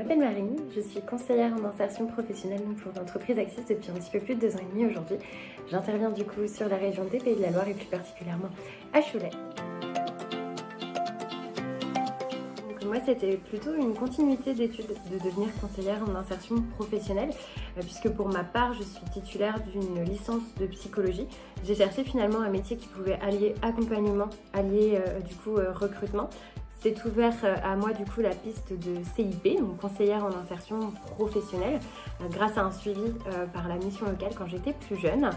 m'appelle Marine, je suis conseillère en insertion professionnelle pour l'entreprise Axis depuis un petit peu plus de 2 ans et demi aujourd'hui. J'interviens du coup sur la région des Pays de la Loire et plus particulièrement à Cholet. Donc moi c'était plutôt une continuité d'études de devenir conseillère en insertion professionnelle puisque pour ma part je suis titulaire d'une licence de psychologie. J'ai cherché finalement un métier qui pouvait allier accompagnement, allier recrutement. C'est ouvert à moi du coup la piste de CIP, donc conseillère en insertion professionnelle, grâce à un suivi par la mission locale quand j'étais plus jeune.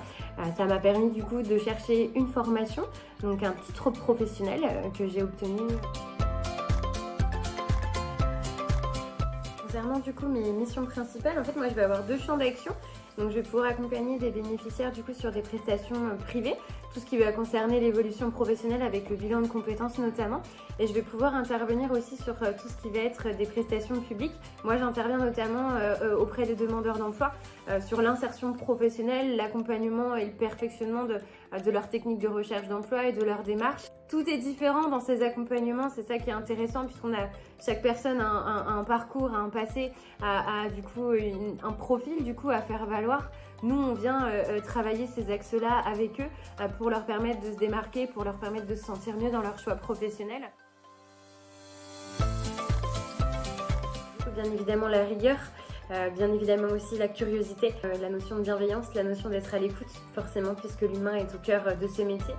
Ça m'a permis du coup de chercher une formation, donc un titre professionnel que j'ai obtenu. Concernant du coup mes missions principales, en fait moi je vais avoir 2 champs d'action. Donc je vais pouvoir accompagner des bénéficiaires du coup sur des prestations privées, tout ce qui va concerner l'évolution professionnelle avec le bilan de compétences notamment. Et je vais pouvoir intervenir aussi sur tout ce qui va être des prestations publiques. Moi j'interviens notamment auprès des demandeurs d'emploi sur l'insertion professionnelle, l'accompagnement et le perfectionnement de leur technique de recherche d'emploi et de leur démarche. Tout est différent dans ces accompagnements, c'est ça qui est intéressant puisqu'on a chaque personne a un parcours, a un passé, a du coup un profil du coup à faire valoir. Nous on vient travailler ces axes-là avec eux pour leur permettre de se démarquer, pour leur permettre de se sentir mieux dans leur choix professionnel. Bien évidemment la rigueur, bien évidemment aussi la curiosité, la notion de bienveillance, la notion d'être à l'écoute forcément puisque l'humain est au cœur de ce métier.